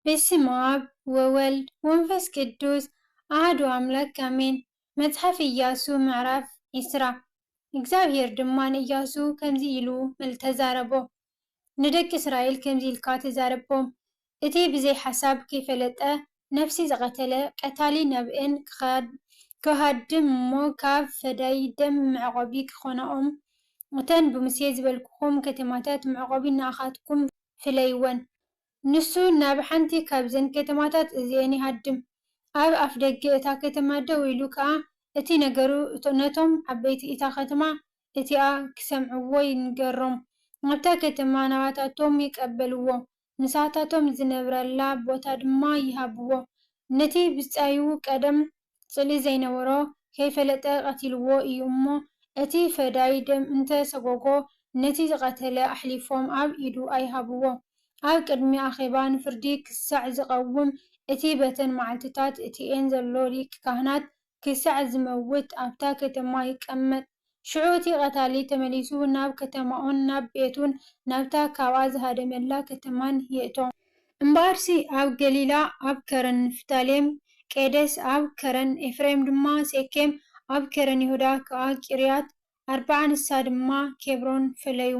በስመ አብ ወወልድ ወመንፈስ ቅዱስ አሐዱ አምላክ አሜን። መጽሐፍ ኢያሱ ምዕራፍ 20 እግዚአብሔር ድማ ንኢያሱ ከምዚ ኢሉ ተዛረቦ። ንደቂ እስራኤል ከምዚ ኢልካ ተዛረቦም፣ እቲ ብዘይ ሓሳብ ከይፈለጠ ነፍሲ ዝቐተለ ቀታሊ ነብእን ክሃድም እሞ ካብ ፈዳይ ደም መዕቆቢ ክኾኖኦም እተን ብሙሴ ዝበልክኹም ከተማታት መዕቆቢ ንኣኻትኩም ፍለይወን። ንሱ ናብ ሓንቲ ካብዘን ከተማታት እዚአን ይሃድም። ኣብ ኣፍ ደገ እታ ከተማ ደው ኢሉ ከዓ እቲ ነገሩ ነቶም ዓበይቲ እታ ከተማ እቲኣ ክሰምዕዎ ይንገሮም። ኣብታ ከተማ ናባታቶም ይቀበልዎ፣ ንሳታቶም ዝነብረላ ቦታ ድማ ይሃብዎ። ነቲ ብጻዩ ቀደም ጽሊ ዘይነበሮ ከይፈለጠ ቀቲልዎ እዩ እሞ እቲ ፈዳይ ደም እንተሰጎጎ ነቲ ዝቐተለ ኣሕሊፎም ኣብ ኢዱ ኣይሃብዎ። ኣብ ቅድሚ ኣኼባ ንፍርዲ ክሳዕ ዝቐውም እቲ በተን መዓልትታት እቲአን ዘሎ ሊቀ ካህናት ክሳዕ ዝመውት ኣብታ ከተማ ይቀመጥ። ሽዑ እቲ ቀታሊ ተመሊሱ ናብ ከተማኡን ናብ ቤቱን ናብታ ካብኣ ዝሃደመላ ከተማን የእቶ። እምበኣርሲ ኣብ ገሊላ፣ ኣብ ከረን ንፍታሌም ቄዴስ፣ ኣብ ከረን ኤፍሬም ድማ ሴኬም፣ ኣብ ከረን ይሁዳ ከዓ ቂርያት ኣርባዓ ንሳ ድማ ኬብሮን ፈለዩ።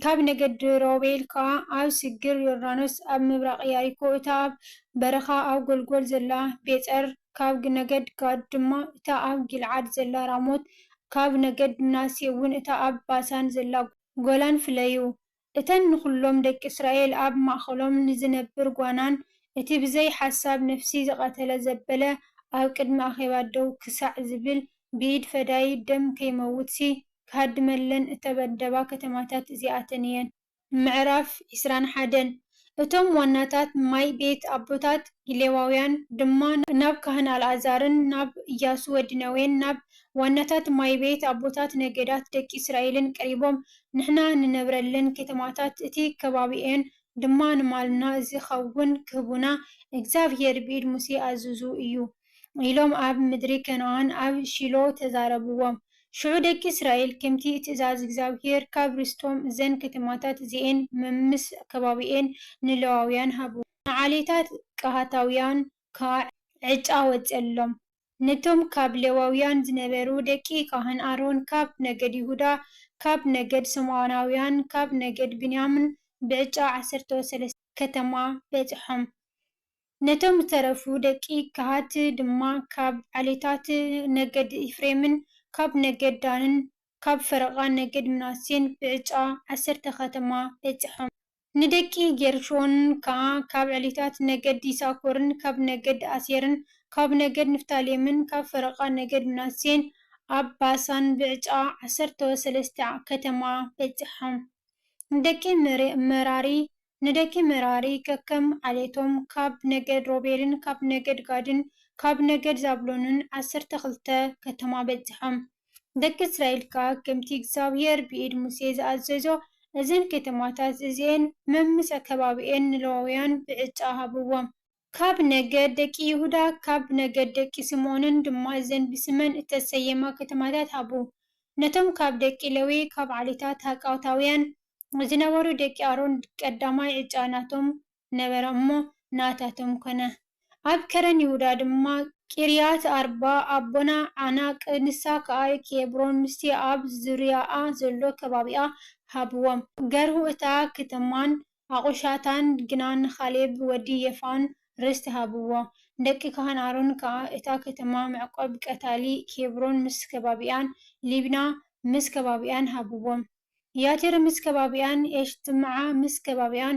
ካብ ነገድ ሮቤል ከዓ ኣብ ስግር ዮርዳኖስ ኣብ ምብራቕ ኢያሪኮ እታ ኣብ በረኻ ኣብ ጎልጎል ዘላ ቤጸር፣ ካብ ነገድ ጋድ ድማ እታ ኣብ ጊልዓድ ዘላ ራሞት፣ ካብ ነገድ ምናሴ እውን እታ ኣብ ባሳን ዘላ ጎላን ፍለዩ። እተን ንኹሎም ደቂ እስራኤል ኣብ ማእኸሎም ንዝነብር ጓናን እቲ ብዘይ ሓሳብ ነፍሲ ዝቐተለ ዘበለ ኣብ ቅድሚ ኣኼባ ደው ክሳዕ ዝብል ብኢድ ፈዳይ ደም ከይመውትሲ ክሃድመለን እተበደባ ከተማታት እዚኣተን እየን። ምዕራፍ 21 እቶም ዋናታት ማይ ቤት ኣቦታት ሌዋውያን ድማ ናብ ካህን ኣልዓዛርን ናብ ኢያሱ ወዲ ነዌን ናብ ዋናታት ማይ ቤት ኣቦታት ነገዳት ደቂ እስራኤልን ቀሪቦም ንሕና ንነብረለን ከተማታት እቲ ከባቢአን ድማ ንማልና ዝኸውን ክህቡና እግዚአብሔር ብኢድ ሙሴ ኣዘዙ እዩ ኢሎም ኣብ ምድሪ ከነዓን ኣብ ሺሎ ተዛረብዎም። ሽዑ ደቂ እስራኤል ከምቲ ትእዛዝ እግዚአብሔር ካብ ርስቶም እዘን ከተማታት እዚአን መምስ ከባቢአን ንሌዋውያን ሃቡ። ንዓሌታት ቀሃታውያን ከዓ ዕጫ ወፅየሎም። ነቶም ካብ ሌዋውያን ዝነበሩ ደቂ ካህን ኣሮን ካብ ነገድ ይሁዳ፣ ካብ ነገድ ስምዖናውያን፣ ካብ ነገድ ብንያምን ብዕጫ 13 ከተማ በፂሖም። ነቶም ዝተረፉ ደቂ ከሃት ድማ ካብ ዓሌታት ነገድ ኤፍሬምን፣ ካብ ነገድ ዳንን፣ ካብ ፈረቓ ነገድ ምናሴን ብዕጫ 10 ከተማ በፂሖም። ንደቂ ጌርሾን ከዓ ካብ ዓሌታት ነገድ ይሳኮርን፣ ካብ ነገድ ኣሴርን፣ ካብ ነገድ ንፍታሌምን፣ ካብ ፈረቓ ነገድ ምናሴን ኣብ ባሳን ብዕጫ 13 ከተማ በፂሖም። ንደቂ መራሪ ከከም ዓሌቶም ካብ ነገድ ሮቤልን፣ ካብ ነገድ ጋድን፣ ካብ ነገድ ዛብሎንን 12 ከተማ በፂሖም። ደቂ እስራኤል ከዓ ከምቲ እግዚአብሔር ብኢድ ሙሴ ዝኣዘዞ እዘን ከተማታት እዚአን መምስ ከባቢአን ንሌዋውያን ብዕጫ ሃብዎም። ካብ ነገድ ደቂ ይሁዳ፣ ካብ ነገድ ደቂ ስምዖንን ድማ እዘን ብስመን እተሰየማ ከተማታት ሃቡ። ነቶም ካብ ደቂ ሌዊ ካብ ዓሌታት ሃቃውታውያን ዝነበሩ ደቂ ኣሮን ቀዳማይ ዕጫ ናቶም ነበረ እሞ ናታቶም ኮነ። ኣብ ከረን ይሁዳ ድማ ቂርያት ኣርባ፣ ኣቦና፣ ዓናቅ፣ ንሳ ከዓ ኬብሮን ምስቲ ኣብ ዙርያኣ ዘሎ ከባቢኣ ሃብዎም። ገርሁ እታ ከተማን ኣቑሻታን ግና ንካሌብ ወዲ የፋን ርስቲ ሃብዎ። ደቂ ካህን ኣሮን ከዓ እታ ከተማ መዕቆቢ ቀታሊ ኬብሮን ምስ ከባቢኣን፣ ሊብና ምስ ከባቢኣን ሃብዎም። ያቲር ምስ ከባቢኣን፣ ኤሽትምዓ ምስ ከባቢኣን፣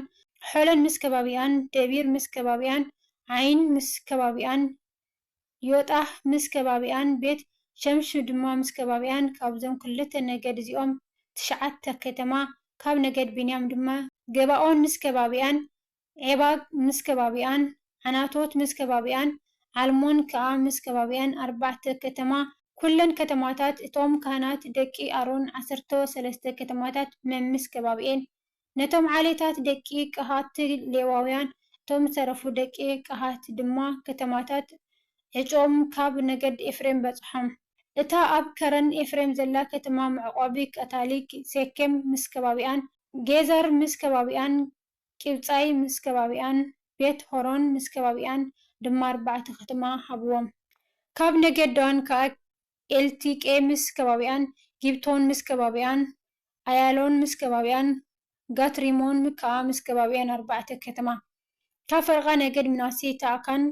ሖሎን ምስ ከባቢኣን፣ ደቢር ምስ ከባቢኣን፣ ዓይን ምስ ከባቢኣን፣ ዮጣህ ምስ ከባቢኣን፣ ቤት ሸምሹ ድማ ምስ ከባቢኣን። ካብዞም ክልተ ነገድ እዚኦም 9 ከተማ። ካብ ነገድ ብንያም ድማ ገባኦን ምስ ከባቢኣን፣ ዔባግ ምስ ከባቢኣን፣ ዓናቶት ምስ ከባቢኣን፣ ዓልሞን ከዓ ምስ ከባቢኣን 4 ከተማ። ኩለን ከተማታት እቶም ካህናት ደቂ ኣሮን 13 ከተማታት መምስ ከባቢአን። ነቶም ዓሌታት ደቂ ቀሃት ሌዋውያን እቶም ዝተረፉ ደቂ ቀሃት ድማ ከተማታት ዕጮም ካብ ነገድ ኤፍሬም በፅሖም። እታ ኣብ ከረን ኤፍሬም ዘላ ከተማ መዕቆቢ ቀታሊ ሴኬም ምስ ከባቢኣን፣ ጌዘር ምስ ከባቢኣን፣ ቂብጻይ ምስ ከባቢኣን ቤት ሆሮን ምስ ከባቢኣን ድማ 4 ከተማ ሃብዎም። ካብ ነገድ ዳን ከዓ ኤልቲቄ ምስ ከባቢኣን ጊብቶን ምስ ከባቢኣን ኣያሎን ምስ ከባቢኣን ጋትሪሞን ከዓ ምስ ከባቢኣን 4 ከተማ። ካብ ፈረቓ ነገድ ምናሴ ተኣካን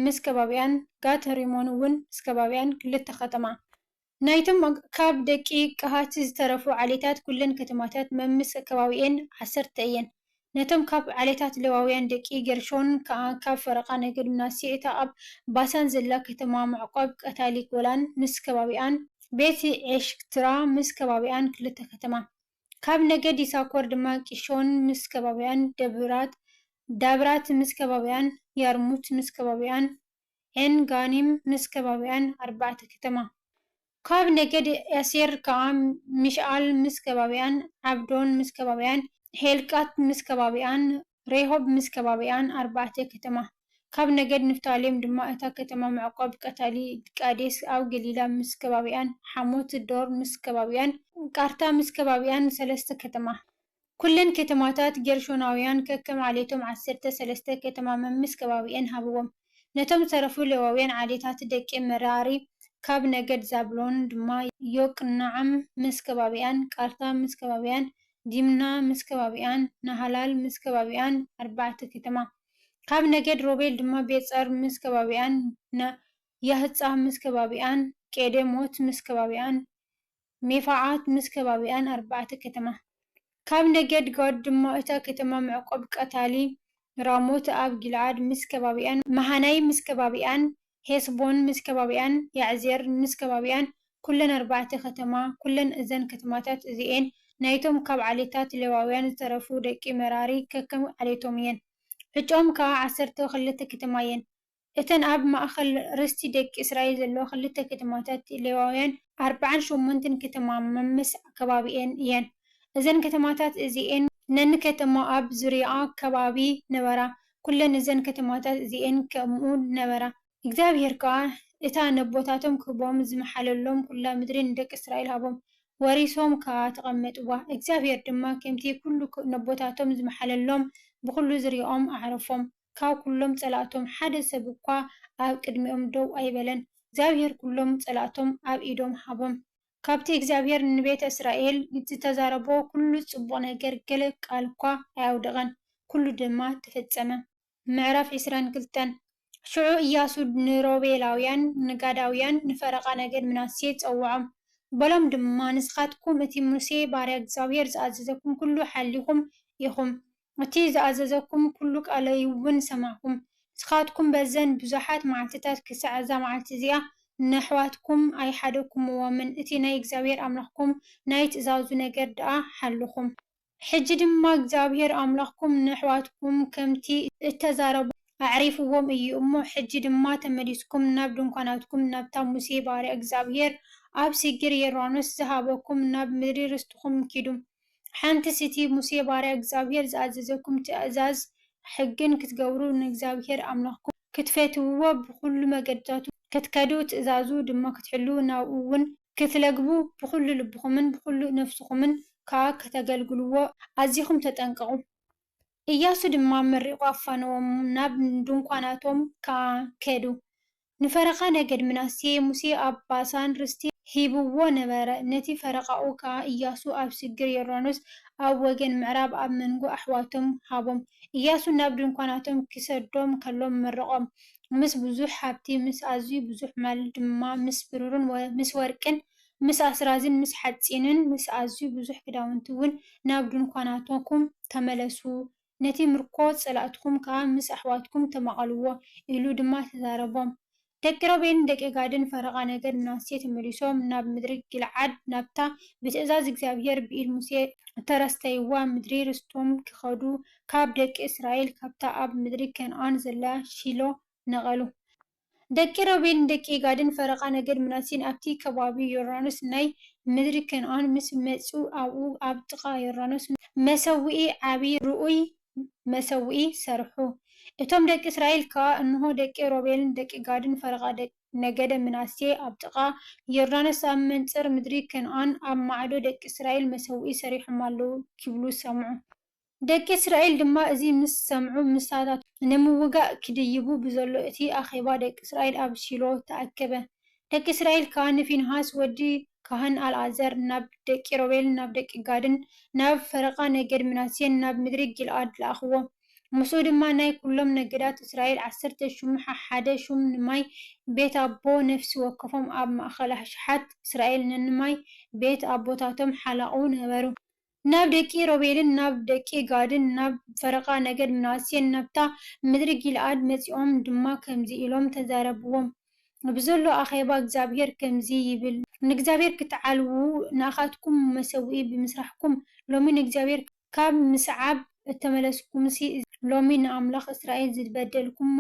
ምስ ከባቢኣን ጋትሪሞን እውን ምስ ከባቢኣን 2 ከተማ። ናይቶም ካብ ደቂ ቀሃት ዝተረፉ ዓሌታት ኩለን ከተማታት መምስ ከባቢአን 10 እየን። ነቶም ካብ ዓሌታት ሌዋውያን ደቂ ጌርሾን ከዓ ካብ ፈረቓ ነገድ ምናሴ እታ ኣብ ባሳን ዘላ ከተማ ምዕቋብ ቀታሊ ጎላን ምስ ከባቢኣን ቤት ኤሽትራ ምስ ከባቢኣን 2 ከተማ። ካብ ነገድ ይሳኮር ድማ ቂሾን ምስ ከባቢኣን ዳብራት ምስ ከባቢኣን ያርሙት ምስ ከባቢኣን ኤንጋኒም ምስ ከባቢኣን 4 ከተማ። ካብ ነገድ አሴር ከዓ ሚሽኣል ምስ ከባቢኣን ዓብዶን ምስ ከባቢኣን ሄልቃት ምስ ከባቢኣን ሬሆብ ምስ ከባቢኣን 4 ከተማ። ካብ ነገድ ንፍታሌም ድማ እታ ከተማ ምዕቋብ ቀታሊ ቃዴስ ኣብ ገሊላ ምስ ከባቢኣን ሓሞት ዶር ምስ ከባቢኣን ቃርታ ምስ ከባቢኣን 3 ከተማ። ኩለን ከተማታት ጌርሾናውያን ከከም ዓሌቶም 13 ከተማ መምስ ከባቢአን ሃብዎም። ነቶም ዝተረፉ ሌዋውያን ዓሌታት ደቂ መራሪ ካብ ነገድ ዛብሎን ድማ ዮቅንዓም ምስ ከባቢኣን ቃርታ ምስ ከባቢኣን ዲምና ምስ ከባቢኣን ናሃላል ምስ ከባቢኣን 4 ከተማ። ካብ ነገድ ሮቤል ድማ ቤጸር ምስ ከባቢኣን ያህጻ ምስ ከባቢኣን ቄዴሞት ምስ ከባቢኣን ሜፋዓት ምስ ከባቢኣን 4 ከተማ። ካብ ነገድ ጋድ ድማ እታ ከተማ ምዕቆብ ቀታሊ ራሞት ኣብ ጊልዓድ ምስ ከባቢኣን መሃናይ ምስ ከባቢኣን ሄስቦን ምስ ከባቢኣን ያዕዜር ምስ ከባቢኣን ኩለን 4 ከተማ። ኩለን እዘን ከተማታት እዚአን ናይቶም ካብ ዓሌታት ሌዋውያን ዝተረፉ ደቂ መራሪ ከከም ዓሌቶም እየን። ዕጮም ከዓ 12 ከተማ እየን። እተን ኣብ ማእኸል ርስቲ ደቂ እስራኤል ዘለዎ 2 ከተማታት ሌዋውያን 48 ከተማ መምስ ከባቢአን እየን። እዘን ከተማታት እዚአን ነንከተማ ኣብ ዙርያኣ ከባቢ ነበራ። ኩለን እዘን ከተማታት እዚአን ከምኡ ነበራ። እግዚአብሔር ከዓ እታ ነቦታቶም ክህቦም ዝመሓለሎም ኩላ ምድሪ ንደቂ እስራኤል ሃቦም ወሪሶም ከዓ ተቐመጥዋ። እግዚአብሔር ድማ ከምቲ ኩሉ ነቦታቶም ዝመሓለሎም ብኩሉ ዝርኦም ኣዕረፎም። ካብ ኩሎም ጸላእቶም ሓደ ሰብ እኳ ኣብ ቅድሚኦም ደው ኣይበለን። እግዚአብሔር ኩሎም ጸላእቶም ኣብ ኢዶም ሃቦም። ካብቲ እግዚአብሔር ንቤተ እስራኤል ዝተዛረቦ ኩሉ ጽቡቕ ነገር ገለ ቃል እኳ ኣያውደቐን። ኩሉ ድማ ተፈጸመ። ምዕራፍ 22 ሽዑ ኢያሱ ንሮቤላውያን ንጋዳውያን ንፈረቓ ነገድ ምናሴ ጸውዖም። በሎም ድማ ንስኻትኩም እቲ ሙሴ ባርያ እግዚአብሔር ዝኣዘዘኩም ኩሉ ሓሊኹም ኢኹም። እቲ ዝኣዘዘኩም ኩሉ ቃለይ እውን ሰማዕኩም። ንስኻትኩም በዘን ብዙሓት መዓልትታት ክሳዕ እዛ መዓልቲ እዚኣ ንኣሕዋትኩም ኣይሓደኩምዎምን። እቲ ናይ እግዚአብሔር ኣምላኽኩም ናይ ትእዛዙ ነገር ደኣ ሓልኹም። ሕጂ ድማ እግዚአብሔር ኣምላኽኩም ንኣሕዋትኩም ከምቲ እተዛረቡ ኣዕሪፍዎም እዩ እሞ ሕጂ ድማ ተመሊስኩም ናብ ድንኳናትኩም ናብታ ሙሴ ባርያ እግዚአብሔር ኣብ ሲግር ዮርዳኖስ ዝሃበኩም ናብ ምድሪ ርስትኹም ኪዱ። ሓንቲስ እቲ ሙሴ ባርያ እግዚአብሔር ዝኣዘዘኩም ትእዛዝ ሕግን ክትገብሩ ንእግዚአብሔር ኣምላኽኩም ክትፈትውዎ ብኩሉ መገድታቱ ክትከዱ ትእዛዙ ድማ ክትሕልው ናብኡ እውን ክትለግቡ ብኩሉ ልብኹምን ብኩሉ ነፍስኹምን ከዓ ከተገልግልዎ ኣዚኹም ተጠንቀቑ። ኢያሱ ድማ መሪቑ ኣፋነዎም ናብ ድንኳናቶም ከዓ ከዱ። ንፈረቓ ነገድ ምናሴ ሙሴ ኣብ ባሳን ርስቲ ሂብዎ ነበረ። ነቲ ፈረቓኡ ከዓ ኢያሱ ኣብ ስግር ዮርዳኖስ ኣብ ወገን ምዕራብ ኣብ መንጎ ኣሕዋቶም ሃቦም። ኢያሱ ናብ ድንኳናቶም ክሰዶም ከሎም መረቖም። ምስ ብዙሕ ሃብቲ ምስ ኣዝዩ ብዙሕ ማል ድማ ምስ ብሩርን ምስ ወርቅን ምስ ኣስራዝን ምስ ሓጺንን ምስ ኣዝዩ ብዙሕ ክዳውንቲ እውን ናብ ድንኳናትኩም ተመለሱ። ነቲ ምርኮ ጸላእትኩም ከዓ ምስ ኣሕዋትኩም ተማቐልዎ ኢሉ ድማ ተዛረቦም። ደቂ ሮቤልን ደቂ ጋድን ፈረቓ ነገድ ምናሴ ተመሊሶም ናብ ምድሪ ጊልዓድ ናብታ ብትእዛዝ እግዚአብሔር ብኢድ ሙሴ ተረስተይዋ ምድሪ ርስቶም ክኸዱ ካብ ደቂ እስራኤል ካብታ ኣብ ምድሪ ከነዓን ዘላ ሺሎ ነቐሉ። ደቂ ሮቤልን ደቂ ጋድን ፈረቓ ነገድ ምናሴን ኣብቲ ከባቢ ዮርዳኖስ ናይ ምድሪ ከነዓን ምስ መጹ ኣብኡ ኣብ ጥቓ ዮርዳኖስ መሰውኢ ዓብይ ርኡይ መሰውኢ ሰርሑ። እቶም ደቂ እስራኤል ከዓ እንሆ ደቂ ሮቤልን ደቂ ጋድን ፈረቓ ነገደ ምናሴ ኣብ ጥቓ ዮርዳኖስ ኣብ መንጽር ምድሪ ከነዓን ኣብ ማዕዶ ደቂ እስራኤል መሰውኢ ሰሪሖም ኣለዉ ክብሉ ሰምዑ። ደቂ እስራኤል ድማ እዚ ምስ ሰምዑ ምሳታት ንምውጋእ ክድይቡ ብዘሎ እቲ ኣኼባ ደቂ እስራኤል ኣብ ሺሎ ተኣከበ። ደቂ እስራኤል ከዓ ንፊንሃስ ወዲ ካህን ኣልዓዘር ናብ ደቂ ሮቤልን ናብ ደቂ ጋድን ናብ ፈረቓ ነገድ ምናሴን ናብ ምድሪ ጊልዓድ ለኣኽዎ። ምስኡ ድማ ናይ ኩሎም ነገዳት እስራኤል 10 ሹም ሓደ ሹም ንማይ ቤት ኣቦ ነፍሲ ወከፎም ኣብ ማእኸል ኣሽሓት እስራኤል ነንማይ ቤት ኣቦታቶም ሓላቑ ነበሩ። ናብ ደቂ ሮቤልን ናብ ደቂ ጋድን ናብ ፈረቓ ነገድ ምናሴን ናብታ ምድሪ ጊልዓድ መጺኦም ድማ ከምዚ ኢሎም ተዛረብዎም። ብዘሎ ኣኼባ እግዚአብሔር ከምዚ ይብል፣ ንእግዚአብሔር ክትዓልዉ ንኣኻትኩም መሰውኢ ብምስራሕኩም ሎሚ ንእግዚአብሔር ካብ ምስዓብ እተመለስኩምሲ ሎሚ ንኣምላኽ እስራኤል ዝበደልኩሞ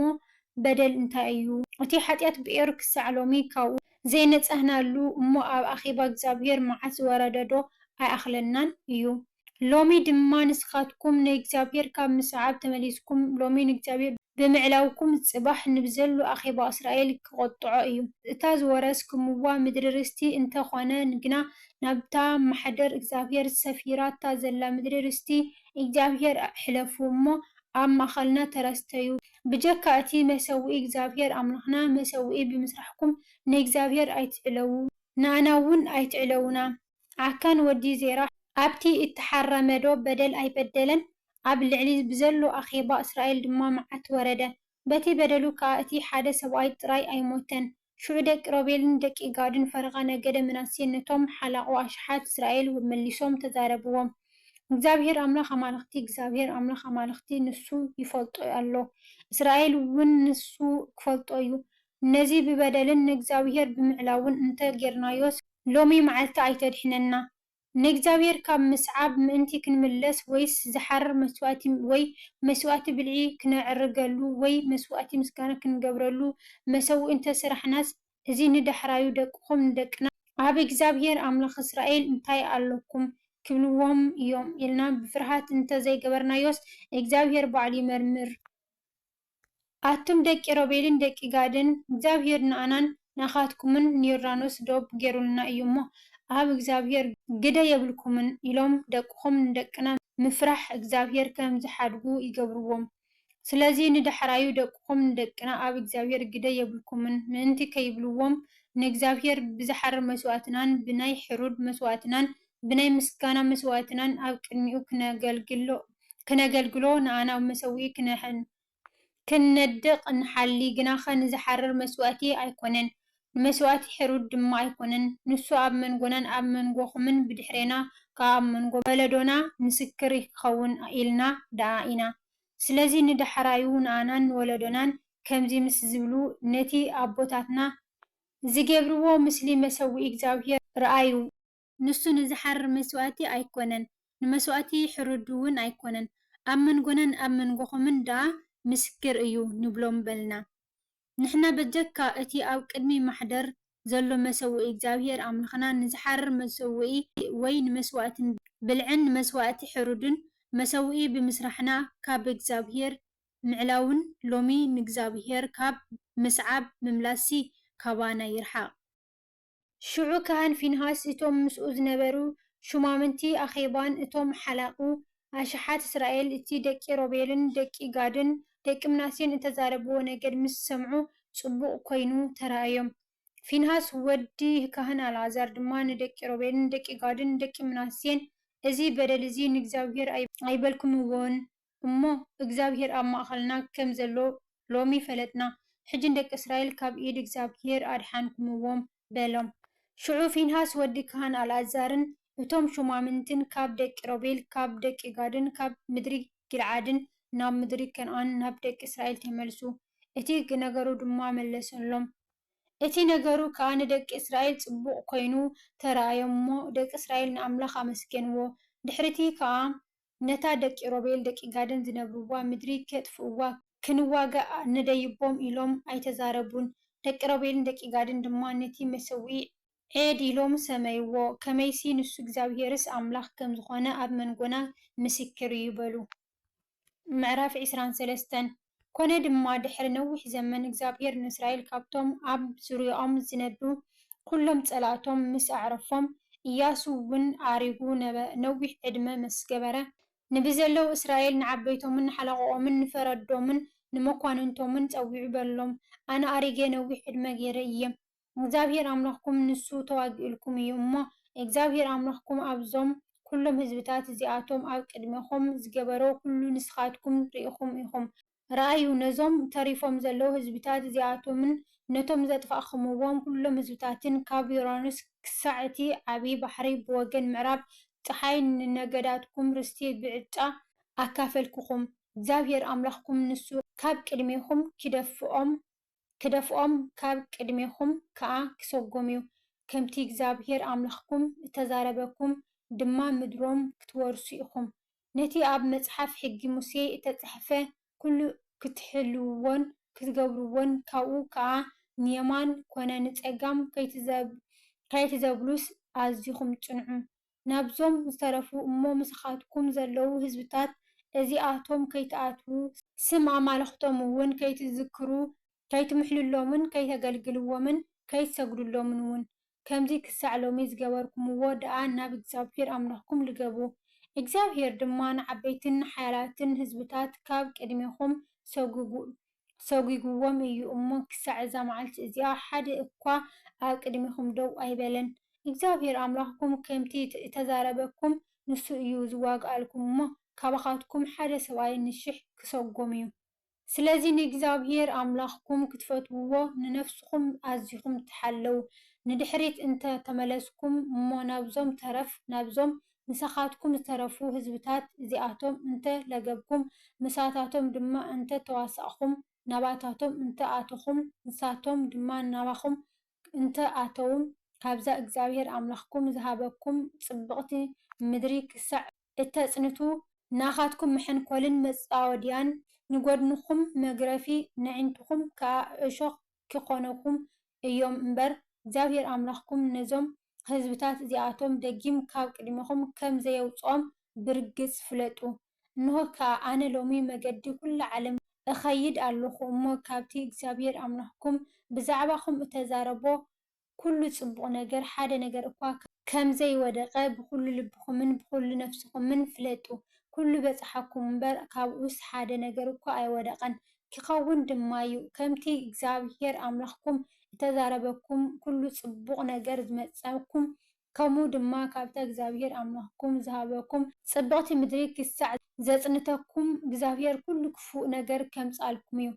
በደል እንታይ እዩ? እቲ ሓጢኣት ብኤር ክሳዕ ሎሚ ካብኡ ዘይነጻህናሉ እሞ ኣብ ኣኼባ እግዚአብሔር መዓት ዝወረደዶ ኣይኣኽለናን እዩ። ሎሚ ድማ ንስኻትኩም ንእግዚአብሔር ካብ ምስዓብ ተመሊስኩም ሎሚ ንእግዚአብሔር ብምዕላውኩም ጽባሕ ንብዘሉ ኣኼባ እስራኤል ክቖጥዖ እዩ። እታ ዝወረስክምዋ ምድሪ ርስቲ እንተኾነ ግና ናብታ ማሕደር እግዚአብሔር ሰፊራታ ዘላ ምድሪ ርስቲ እግዚአብሔር ሕለፉ እሞ ኣብ ማእኸልና ተረስተዩ። ብጀካ እቲ መሰውኢ እግዚአብሔር ኣምላኽና መሰውኢ ብምስራሕኩም ንእግዚአብሔር ኣይትዕለዉ፣ ንኣና እውን ኣይትዕለውና። ዓካን ወዲ ዜራ ኣብቲ እተሓረመዶ በደል ኣይበደለን። ኣብ ልዕሊ ብዘሎ ኣኼባ እስራኤል ድማ መዓት ወረደ። በቲ በደሉ ከዓ እቲ ሓደ ሰብኣይ ጥራይ ኣይሞተን። ሽዑ ደቂ ሮቤልን ደቂ ጋድን ፈረቓ ነገደ ምናሴን ነቶም ሓላቑ ኣሽሓት እስራኤል መሊሶም ተዛረብዎም። እግዚአብሔር ኣምላኽ ኣማልኽቲ እግዚአብሔር ኣምላኽ ኣማልኽቲ ንሱ ይፈልጦ ኣሎ፣ እስራኤል እውን ንሱ ክፈልጦ እዩ። ነዚ ብበደልን ንእግዚአብሔር ብምዕላውን እንተ ጌርናዮስ ሎሚ መዓልቲ ኣይተድሕነና። ንእግዚአብሔር ካብ ምስዓብ ምእንቲ ክንምለስ ወይስ ዝሓርር መስዋእቲ ወይ መስዋእቲ ብልዒ ክነዕርገሉ ወይ መስዋእቲ ምስጋና ክንገብረሉ መሰውኢ እንተስራሕናስ እዚ ንዳሕራዩ ደቅኹም ንደቅና ኣብ እግዚአብሔር ኣምላኽ እስራኤል እንታይ ኣለኩም ክብልዎም እዮም ኢልና ብፍርሃት እንተዘይገበርናዮስ እግዚአብሔር ባዕሉ ይመርምር። ኣቱም ደቂ ሮቤልን ደቂ ጋድን እግዚአብሔር ንኣናን ንኣኻትኩምን ንዮርዳኖስ ዶብ ገይሩልና እዩ እሞ ኣብ እግዚአብሔር ግደ የብልኩምን ኢሎም ደቅኹም ንደቅና ምፍራሕ እግዚአብሔር ከም ዝሓድጉ ይገብርዎም። ስለዚ ንዳሕራዩ ደቅኹም ንደቅና ኣብ እግዚአብሔር ግደ የብልኩምን ምእንቲ ከይብልዎም ንእግዚአብሔር ብዝሓርር መስዋእትናን ብናይ ሕሩድ መስዋእትናን ብናይ ምስጋና መስዋእትናን ኣብ ቅድሚኡ ክነገልግሎ ንኣና መሰውኢ ክንነድቕ ንሓሊ ግናኸ ንዝሓርር መስዋእቲ ኣይኮነን፣ ንመስዋእቲ ሕሩድ ድማ ኣይኮነን። ንሱ ኣብ መንጎናን ኣብ መንጎኹምን ብድሕሬና ከዓ ኣብ መንጎ ወለዶና ምስክር ይኸውን ኢልና ደኣ ኢና። ስለዚ ንዳሕራዩ ንኣናን ወለዶናን ከምዚ ምስ ዝብሉ ነቲ ኣቦታትና ዝገብርዎ ምስሊ መሰውኢ እግዚአብሔር ረኣዩ። ንሱ ንዝሓርር መስዋእቲ ኣይኮነን፣ ንመስዋእቲ ሕሩድ እውን ኣይኮነን። ኣብ መንጎናን ኣብ መንጎኹምን ደኣ ምስክር እዩ ንብሎም በልና። ንሕና በጀካ እቲ ኣብ ቅድሚ ማሕደር ዘሎ መሰውኢ እግዚአብሔር ኣምላኽና ንዝሓርር መሰውኢ ወይ ንመስዋእቲ ብልዕን ንመስዋእቲ ሕሩድን መሰውኢ ብምስራሕና ካብ እግዚአብሔር ምዕላውን ሎሚ ንእግዚአብሔር ካብ ምስዓብ ምምላሲ ካባና ይርሓቕ። ሽዑ ካህን ፊንሃስ እቶም ምስኡ ዝነበሩ ሹማምንቲ ኣኼባን እቶም ሓላቑ ኣሽሓት እስራኤል እቲ ደቂ ሮቤልን ደቂ ጋድን ደቂ ምናሴን እተዛረብዎ ነገድ ምስ ሰምዑ ጽቡቕ ኮይኑ ተራእዮም። ፊንሃስ ወዲ ካህን ኣልዓዛር ድማ ንደቂ ሮቤልን ደቂ ጋድን ደቂ ምናሴን እዚ በደል እዚ ንእግዚአብሔር ኣይበልኩምዎን እሞ እግዚአብሔር ኣብ ማእኸልና ከም ዘሎ ሎሚ ፈለጥና። ሕጂ ደቂ እስራኤል ካብ ኢድ እግዚአብሔር ኣድሓንኩምዎም በሎም። ሽዑ ፊንሃስ ወዲ ካህን ኣልዓዛርን እቶም ሹማምንትን ካብ ደቂ ሮቤል ካብ ደቂ ጋድን ካብ ምድሪ ጊልዓድን ናብ ምድሪ ከነዓን ናብ ደቂ እስራኤል ተመልሱ። እቲ ነገሩ ድማ መለሰሎም። እቲ ነገሩ ከዓ ንደቂ እስራኤል ጽቡቕ ኮይኑ ተራእዮም እሞ ደቂ እስራኤል ንኣምላኽ ኣመስገንዎ። ድሕሪቲ ከዓ ነታ ደቂ ሮቤል ደቂ ጋድን ዝነብርዋ ምድሪ ከጥፍእዋ ክንዋጋእ ንደይቦም ኢሎም ኣይተዛረቡን። ደቂ ሮቤልን ደቂ ጋድን ድማ ነቲ መሰውኢ ዔድ ኢሎም ሰመይዎ። ከመይሲ ንሱ እግዚአብሔርስ ኣምላኽ ከም ዝኾነ ኣብ መንጎና ምስክር ይበሉ። ምዕራፍ 23 ኮነ ድማ ድሕሪ ነዊሕ ዘመን እግዚአብሔር ንእስራኤል ካብቶም ኣብ ዙርያኦም ዝነብሩ ኩሎም ጸላእቶም ምስ ኣዕረፎም ኢያሱ እውን ኣሪጉ ነዊሕ ዕድመ ምስ ገበረ ንብዘለው እስራኤል ንዓበይቶምን ንሓለቆኦምን ንፈረዶምን ንመኳንንቶምን ፀዊዑ በሎም ኣነ ኣሪጌ ነዊሕ ዕድመ ገይረ እየ። እግዚኣብሔር ኣምላኽኩም ንሱ ተዋጊኡልኩም እዩ እሞ እግዚኣብሔር ኣምላኽኩም ኣብዞም ኩሎም ህዝብታት እዚኣቶም ኣብ ቅድሚኹም ዝገበሮ ኩሉ ንስኻትኩም ርኢኹም ኢኹም። ረኣዩ ነዞም ተሪፎም ዘለው ህዝብታት እዚኣቶምን ነቶም ዘጥፋእኹምዎም ኩሎም ህዝብታትን ካብ ዮርዳኖስ ክሳዕ እቲ ዓብይ ባሕሪ ብወገን ምዕራብ ፀሓይ ንነገዳትኩም ርስቲ ብዕጫ ኣካፈልክኹም። እግዚኣብሔር ኣምላኽኩም ንሱ ካብ ቅድሜኹም ክደፍኦም ካብ ቅድሜኹም ከዓ ክሰጎም እዩ። ከምቲ እግዚኣብሔር ኣምላኽኩም እተዛረበኩም ድማ ምድሮም ክትወርሱ ኢኹም። ነቲ ኣብ መጽሓፍ ሕጊ ሙሴ እተጽሕፈ ኩሉ ክትሕልውዎን ክትገብርዎን ካብኡ ከዓ ንየማን ኮነ ንጸጋም ከይትዘብሉስ ኣዝኹም ጽንዑ። ናብዞም ዝተረፉ እሞ ምስኻትኩም ዘለዉ ህዝብታት እዚኣቶም ከይተኣትዉ ስም ኣማልኽቶም እውን ከይትዝክሩ ከይትምሕልሎምን ከይተገልግልዎምን ከይትሰግዱሎምን እውን ከምዚ ክሳዕ ሎሚ ዝገበርኩምዎ ደኣ ናብ እግዚኣብሔር ኣምላኽኩም ልገቡ። እግዚኣብሔር ድማ ንዓበይትን ሓያላትን ህዝብታት ካብ ቅድሜኹም ሰጉጉዎም እዩ እሞ ክሳዕ እዛ መዓልቲ እዚኣ ሓደ እኳ ኣብ ቅድሜኹም ደው ኣይበለን። እግዚኣብሔር ኣምላኽኩም ከምቲ እተዛረበኩም ንሱ እዩ ዝዋግኣልኩም እሞ ካባኻትኩም ሓደ ሰብኣይ ንሽሕ ክሰጎም እዩ። ስለዚ ንእግዚኣብሔር ኣምላኽኩም ክትፈትውዎ ንነፍስኹም ኣዝኹም ትሓለዉ። ንድሕሪት እንተ ተመለስኩም እሞ ናብዞም ንስኻትኩም ዝተረፉ ህዝብታት እዚኣቶም እንተ ለገብኩም ምሳታቶም ድማ እንተ ተዋሳእኹም ናባታቶም እንተ ኣተኹም ንሳቶም ድማ ናባኹም እንተ ኣተዉ ካብዛ እግዚኣብሔር ኣምላኽኩም ዝሃበኩም ጽብቕቲ ምድሪ ክሳዕ እተጽንቱ ናኻትኩም መሐንኮልን መጻወድያን ንጐድንኹም መግረፊ ንዕንትኹም ከዓ እሾኽ ክኾነኩም እዮም እምበር እግዚኣብሔር ኣምላኽኩም ነዞም ህዝብታት እዚኣቶም ደጊም ካብ ቅድሚኹም ከም ዘየውፅኦም ብርግጽ ፍለጡ። እንሆ ከዓ ኣነ ሎሚ መገዲ ኩሉ ዓለም እኸይድ ኣለኹ እሞ ካብቲ እግዚኣብሔር ኣምላኽኩም ብዛዕባኹም እተዛረቦ ኩሉ ጽቡቕ ነገር ሓደ ነገር እኳ ከምዘይወደቐ ብኩሉ ልብኹምን ብኩሉ ነፍስኹምን ፍለጡ። ኩሉ በጽሓኩም እምበር ካብኡስ ሓደ ነገር እኳ ኣይወደቐን። ክኸውን ድማ እዩ ከምቲ እግዚኣብሔር ኣምላኽኩም እተዛረበኩም ኩሉ ጽቡቕ ነገር ዝመጸኩም ከምኡ ድማ ካብታ እግዚኣብሔር ኣምላኽኩም ዝሃበኩም ጽብቕቲ ምድሪ ክሳዕ ዘጽንተኩም እግዚኣብሔር ኩሉ ክፉእ ነገር ከምጽኣልኩም እዩ።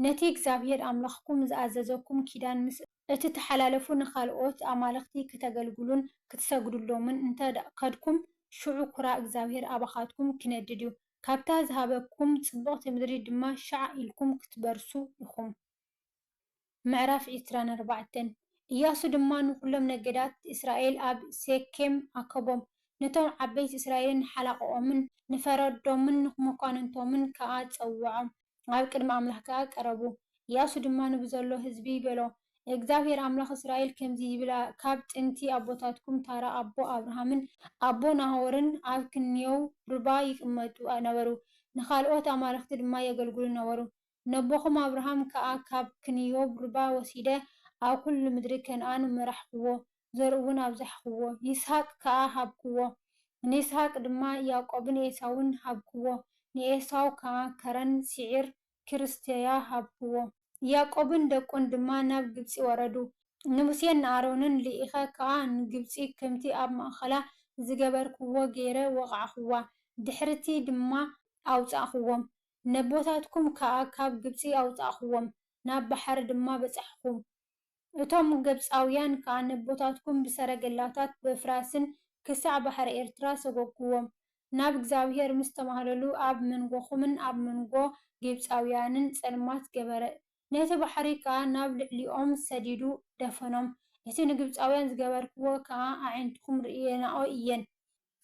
ነቲ እግዚኣብሔር ኣምላኽኩም ዝኣዘዘኩም ኪዳን ምስ እትተሓላለፉ ንኻልኦት ኣማልኽቲ ከተገልግሉን ክትሰግዱሎምን እንተ ከድኩም ሽዑ ኩራ እግዚኣብሔር ኣባኻትኩም ክነድድ እዩ። ካብታ ዝሃበኩም ጽብቕቲ ምድሪ ድማ ሻዕ ኢልኩም ክትበርሱ ኢኹም። ምዕራፍ 24 ኢያሱ ድማ ንኩሎም ነገዳት እስራኤል ኣብ ሴኬም ኣከቦም። ነቶም ዓበይቲ እስራኤልን ሓላቆኦምን ንፈረዶምን ንመኳንንቶምን ከዓ ፀውዖም ኣብ ቅድሚ ኣምላኽ ከዓ ቀረቡ። ኢያሱ ድማ ንብዘሎ ህዝቢ በሎ እግዚአብሔር ኣምላኽ እስራኤል ከምዚ ይብላ ካብ ጥንቲ ኣቦታትኩም ታራ ኣቦ ኣብርሃምን ኣቦ ናሆርን ኣብ ክንየው ርባ ይቅመጡ ነበሩ። ንኻልኦት ኣማልኽቲ ድማ የገልግሉ ነበሩ። ነቦኹም ኣብርሃም ከዓ ካብ ክንዮው ርባ ወሲደ ኣብ ኩሉ ምድሪ ከነኣን መራሕክዎ፣ ዘርኡ እውን ኣብዛሕክዎ። ይስሐቅ ከዓ ሃብክዎ። ንይስሐቅ ድማ ያዕቆብን ኤሳውን ሃብክዎ። ንኤሳው ከዓ ከረን፣ ሲዒር፣ ክርስተያ ሃብክዎ። ያዕቆብን ደቁን ድማ ናብ ግብፂ ወረዱ። ንሙሴን ንኣሮንን ልኢኸ ከዓ ንግብፂ ከምቲ ኣብ ማእኸላ ዝገበርክዎ ገይረ ወቕዓኽዋ። ድሕርቲ ድማ ኣውፃእኽዎም። ነቦታትኩም ከዓ ካብ ግብፂ ኣውፃእኽዎም፣ ናብ ባሕሪ ድማ በጻሕኩም። እቶም ግብፃውያን ከዓ ነቦታትኩም ብሰረገላታት ብፍራስን ክሳዕ ባሕሪ ኤርትራ ሰጎግዎም። ናብ እግዚአብሔር ምስ ተማህለሉ ኣብ መንጎኹምን ኣብ መንጎ ግብፃውያንን ጸልማት ገበረ። ነቲ ባሕሪ ከዓ ናብ ልዕሊኦም ሰዲዱ ደፈኖም። እቲ ንግብፃውያን ዝገበርክዎ ከዓ ኣዒንትኩም ርኢናኦ እየን።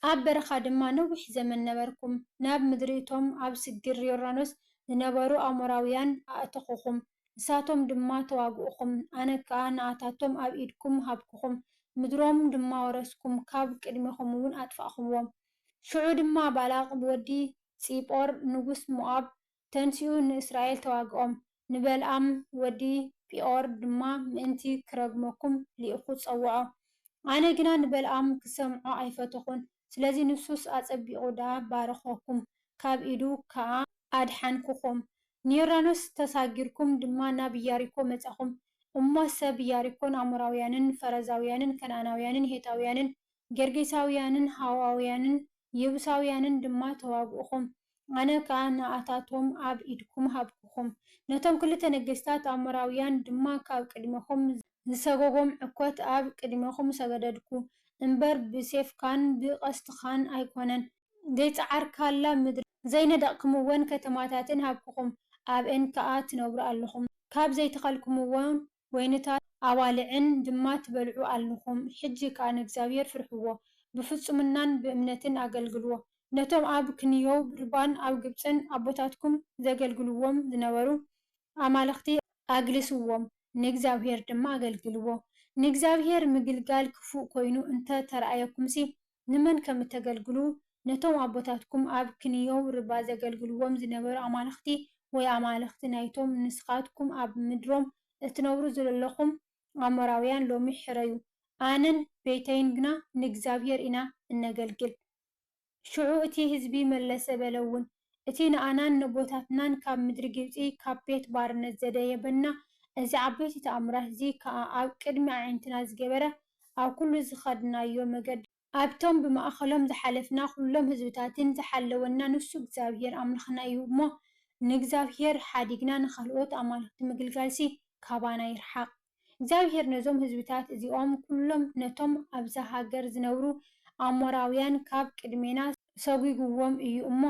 ኣብ በረኻ ድማ ነዊሕ ዘመን ነበርኩም። ናብ ምድሪ እቶም ኣብ ስግር ዮርዳኖስ ዝነበሩ ኣሞራውያን ኣእተኽኹም፣ ንሳቶም ድማ ተዋግኡኹም። ኣነ ከዓ ንኣታቶም ኣብ ኢድኩም ሃብክኹም፣ ምድሮም ድማ ወረስኩም፣ ካብ ቅድሚኹም እውን ኣጥፋእኹምዎም። ሽዑ ድማ ባላቅ ወዲ ፂጶር ንጉስ ሞዓብ ተንሥኡ ንእስራኤል ተዋግኦም። ንበልዓም ወዲ ጲዖር ድማ ምእንቲ ክረግመኩም ልኢኹ ጸውዖ። ኣነ ግና ንበልዓም ክሰምዖ ኣይፈተኹን። ስለዚ ንሱስ ኣጸቢቑ ዳ ባረኸኩም ካብ ኢዱ ከዓ ኣድሓንኩኹም። ንዮርዳኖስ ተሳጊርኩም ድማ ናብ ኢያሪኮ መጻኹም። እሞ ሰብ ኢያሪኮን ኣሞራውያንን ፈረዛውያንን ከነዓናውያንን ሄታውያንን ጌርጌሳውያንን ሃዋውያንን የቡሳውያንን ድማ ተዋግኡኹም። ኣነ ከዓ ንኣታቶም ኣብ ኢድኩም ሃብኩኹም። ነቶም ክልተ ነገሥታት ኣሞራውያን ድማ ካብ ቅድሚኹም ዝሰገጎም ዕኰት ኣብ ቅድሚኹም ሰገደድኩ እምበር ብሴፍካን ብቐስትኻን ኣይኮነን። ዘይፀዓርካላ ምድሪ ዘይነደቕክምወን ከተማታትን ሃብኩኹም፣ ኣብአን ከዓ ትነብሩ ኣለኹም። ካብ ዘይተኸልክምዎን ወይንታት ኣዋልዕን ድማ ትበልዑ ኣለኹም። ሕጂ ከዓ ንእግዚኣብሔር ፍርሕዎ፣ ብፍጹምናን ብእምነትን ኣገልግልዎ። ነቶም ኣብ ክንዮው ርባን ኣብ ግብፅን ኣቦታትኩም ዘገልግልዎም ዝነበሩ ኣማልኽቲ ኣግልስዎም፣ ንእግዚኣብሔር ድማ ኣገልግልዎ። ንእግዚኣብሔር ምግልጋል ክፉእ ኮይኑ እንተ ተረኣየኩምሲ ንመን ከም እተገልግሉ ነቶም ኣቦታትኩም ኣብ ክንዮው ርባ ዘገልግልዎም ዝነበሩ ኣማልኽቲ ወይ ኣማልኽቲ ናይቶም ንስኻትኩም ኣብ ምድሮም እትነብሩ ዘለኹም ኣሞራውያን ሎሚ ሕረዩ። ኣነን ቤተይን ግና ንእግዚኣብሔር ኢና እነገልግል። ሽዑ እቲ ህዝቢ መለሰ በለውን፣ እቲ ንኣናን ነቦታትናን ካብ ምድሪ ግብፂ ካብ ቤት ባርነት ዘደየበና እዚ ዓበይቲ ተኣምራት እዚ ከዓ ኣብ ቅድሚ ኣዒንትና ዝገበረ ኣብ ኩሉ ዝኸድናዮ መገዲ ኣብቶም ብማእኸሎም ዝሓለፍና ኩሎም ህዝብታትን ዝሓለወና ንሱ እግዚኣብሔር ኣምላኽና እዩ እሞ ንእግዚኣብሔር ሓዲግና ንኻልኦት ኣማልኽቲ ምግልጋልሲ ካባና ይርሓቕ። እግዚኣብሔር ነዞም ህዝብታት እዚኦም ኩሎም ነቶም ኣብዛ ሃገር ዝነብሩ ኣሞራውያን ካብ ቅድሜና ሰጒግዎም እዩ እሞ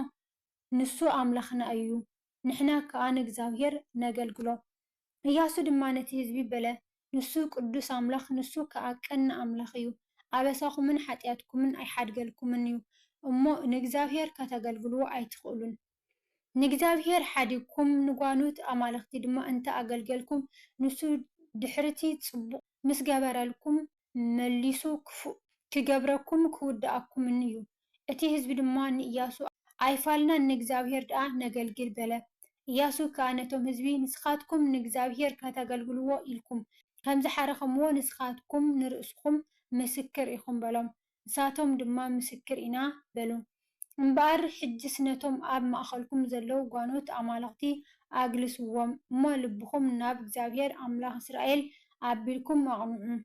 ንሱ ኣምላኽና እዩ፣ ንሕና ከዓ ንእግዚኣብሔር ነገልግሎ። ኢያሱ ድማ ነቲ ህዝቢ በለ፣ ንሱ ቅዱስ ኣምላኽ ንሱ ከዓ ቀና ኣምላኽ እዩ። ኣበሳኹምን ሓጢኣትኩምን ኣይሓድገልኩምን እዩ እሞ ንእግዚኣብሔር ከተገልግልዎ ኣይትኽእሉን። ንእግዚኣብሔር ሓዲግኩም ንጓኑት ኣማልኽቲ ድማ እንተ ኣገልገልኩም ንሱ ድሕርቲ ጽቡቕ ምስ ገበረልኩም መሊሱ ክፉእ ክገብረኩም ክውድኣኩምን እዩ። እቲ ህዝቢ ድማ ንኢያሱ ኣይፋልናን ንእግዚኣብሔር ደኣ ነገልግል በለ። ኢያሱ ከዓ ነቶም ህዝቢ ንስኻትኩም ንእግዚኣብሔር ከተገልግልዎ ኢልኩም ከም ዝሓረኸምዎ ንስኻትኩም ንርእስኹም ምስክር ኢኹም በሎም። ንሳቶም ድማ ምስክር ኢና በሉ። እምበኣር ሕጅስ ነቶም ኣብ ማእኸልኩም ዘለዉ ጓኖት ኣማልኽቲ ኣግልስዎም እሞ ልብኹም ናብ እግዚኣብሔር ኣምላኽ እስራኤል ኣቢልኩም ኣቕንዑ።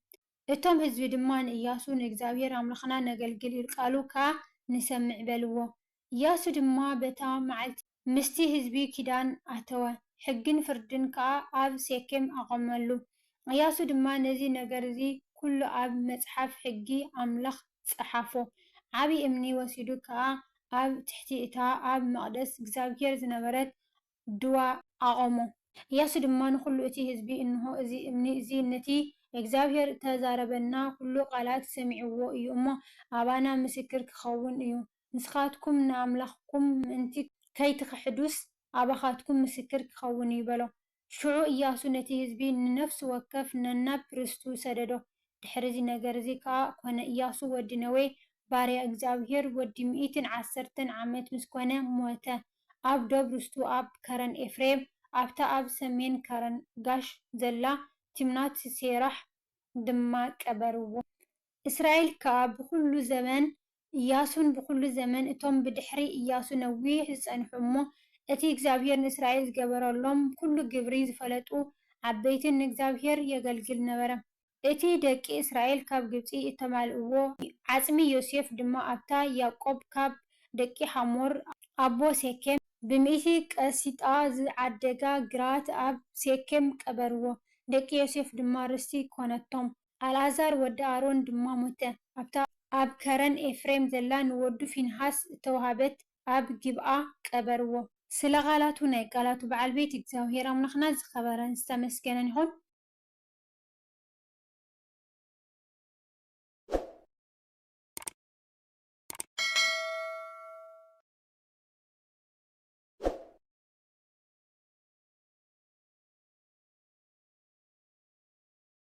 እቶም ህዝቢ ድማ ንኢያሱ ንእግዚኣብሔር ኣምላኽና ነገልግል ቃሉ ከዓ ንሰምዕ በልዎ። ኢያሱ ድማ በታ መዓልቲ ምስቲ ህዝቢ ኪዳን ኣተወ፣ ሕግን ፍርድን ከዓ ኣብ ሴኬም ኣቐመሉ። ኢያሱ ድማ ነዚ ነገር እዚ ኩሉ ኣብ መጽሓፍ ሕጊ ኣምላኽ ጸሓፎ። ዓብይ እምኒ ወሲዱ ከዓ ኣብ ትሕቲ እታ ኣብ መቕደስ እግዚኣብሔር ዝነበረት ድዋ ኣቖሞ። ኢያሱ ድማ ንኹሉ እቲ ህዝቢ እንሆ እዚ እምኒ እዚ ነቲ እግዚኣብሔር ተዛረበና ኩሉ ቃላት ሰሚዕዎ እዩ እሞ ኣባና ምስክር ክኸውን እዩ። ንስኻትኩም ንኣምላኽኩም ምእንቲ ከይትክሕዱስ ኣባኻትኩም ምስክር ክኸውን እዩ በሎ። ሽዑ ኢያሱ ነቲ ህዝቢ ንነፍሲ ወከፍ ነናብ ርስቱ ሰደዶ። ድሕሪ ነገር እዚ ከዓ ኮነ ኢያሱ ወዲ ነዌ ባርያ እግዚኣብሔር ወዲ 110 ዓመት ምስ ኮነ ሞተ። ኣብ ደብ ርስቱ ኣብ ከረን ኤፍሬም ኣብታ ኣብ ሰሜን ከረን ጋሽ ዘላ ቲምናት ሴራሕ ድማ ቀበርዎ። እስራኤል ከዓ ብኩሉ ዘመን ኢያሱን ብኩሉ ዘመን እቶም ብድሕሪ ኢያሱ ነዊሕ ዝጸንሑ እሞ እቲ እግዚኣብሔር ንእስራኤል ዝገበረሎም ኩሉ ግብሪ ዝፈለጡ ዓበይትን ንእግዚኣብሔር የገልግል ነበረ። እቲ ደቂ እስራኤል ካብ ግብፂ እተማልእዎ ዓጽሚ ዮሴፍ ድማ ኣብታ ያቆብ ካብ ደቂ ሓሞር ኣቦ ሴኬም ብሚእቲ ቀሲጣ ዝዓደጋ ግራት ኣብ ሴኬም ቀበርዎ። ደቂ ዮሴፍ ድማ ርስቲ ኮነቶም። ኣልዓዛር ወዲ ኣሮን ድማ ሞተ። ኣብታ ኣብ ከረን ኤፍሬም ዘላ ንወዱ ፊንሃስ ተዋሃበት ኣብ ጊብኣ ቀበርዎ። ስለ ቃላቱ ናይ ቃላቱ በዓል ቤት እግዚአብሔር አምላኽና ዝኸበረን ዝተመስገነን ይኹን።